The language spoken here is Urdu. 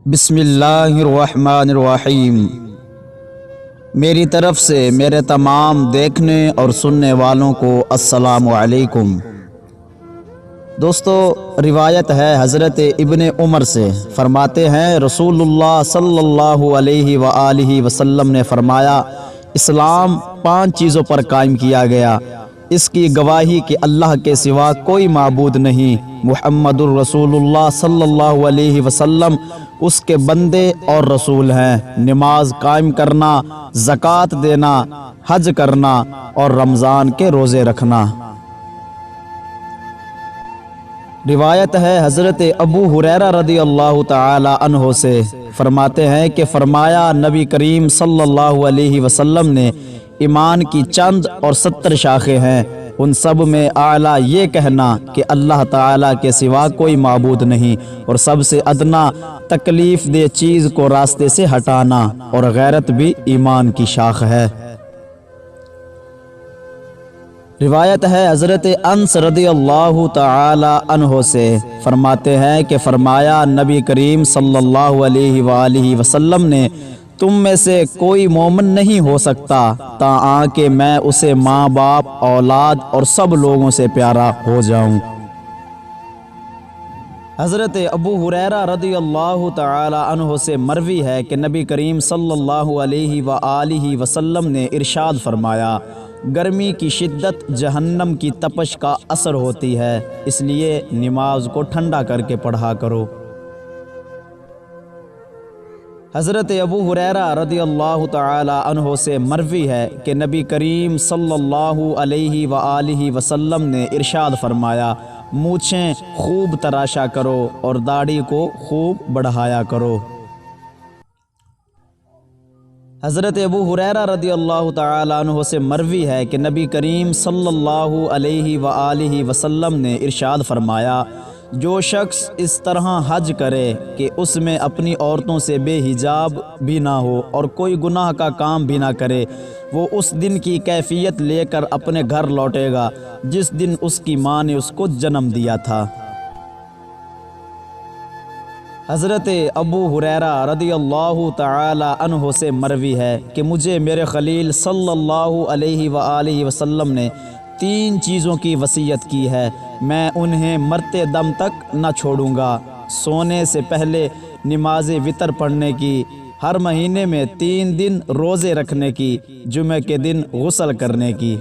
بسم اللہ الرحمن الرحیم۔ میری طرف سے میرے تمام دیکھنے اور سننے والوں کو السلام علیکم۔ دوستو، روایت ہے حضرت ابن عمر سے، فرماتے ہیں رسول اللہ صلی اللہ علیہ وآلہ وسلم نے فرمایا، اسلام 5 چیزوں پر قائم کیا گیا، اس کی گواہی کہ اللہ کے سوا کوئی معبود نہیں، محمد الرسول اللہ صلی اللہ علیہ وسلم اس کے بندے اور رسول ہیں، نماز قائم کرنا، زکوٰۃ دینا، حج کرنا اور رمضان کے روزے رکھنا۔ روایت ہے حضرت ابو ہریرہ رضی اللہ تعالی عنہ سے، فرماتے ہیں کہ فرمایا نبی کریم صلی اللہ علیہ وسلم نے، ایمان کی چند اور 70 شاخیں ہیں، ان سب میں اعلیٰ یہ کہنا کہ اللہ تعالیٰ کے سوا کوئی معبود نہیں، اور سب سے ادنا تکلیف دہ چیز کو راستے سے ہٹانا، اور غیرت بھی ایمان کی شاخ ہے۔ روایت ہے حضرت انس رضی اللہ تعالی عنہ سے، فرماتے ہیں کہ فرمایا نبی کریم صلی اللہ علیہ وآلہ وسلم نے، تم میں سے کوئی مومن نہیں ہو سکتا تاں کہ میں اسے ماں باپ، اولاد اور سب لوگوں سے پیارا ہو جاؤں۔ حضرت ابو ہریرہ رضی اللہ تعالی عنہ سے مروی ہے کہ نبی کریم صلی اللہ علیہ وآلہ وسلم نے ارشاد فرمایا، گرمی کی شدت جہنم کی تپش کا اثر ہوتی ہے، اس لیے نماز کو ٹھنڈا کر کے پڑھا کرو۔ حضرت ابو ہریرہ رضی اللہ تعالی عنہ سے مروی ہے کہ نبی کریم صلی اللہ علیہ وآلہ وسلم نے ارشاد فرمایا، مونچھیں خوب تراشا کرو اور داڑھی کو خوب بڑھایا کرو۔ حضرت ابو ہریرہ رضی اللہ تعالی عنہ سے مروی ہے کہ نبی کریم صلی اللہ علیہ وآلہ وسلم نے ارشاد فرمایا، جو شخص اس طرح حج کرے کہ اس میں اپنی عورتوں سے بے حجاب بھی نہ ہو اور کوئی گناہ کا کام بھی نہ کرے، وہ اس دن کی کیفیت لے کر اپنے گھر لوٹے گا جس دن اس کی ماں نے اس کو جنم دیا تھا۔ حضرت ابو ہریرہ رضی اللہ تعالی عنہ سے مروی ہے کہ مجھے میرے خلیل صلی اللہ علیہ وآلہ وسلم نے 3 چیزوں کی وصیت کی ہے، میں انہیں مرتے دم تک نہ چھوڑوں گا، سونے سے پہلے نماز وتر پڑھنے کی، ہر مہینے میں 3 دن روزے رکھنے کی، جمعہ کے دن غسل کرنے کی۔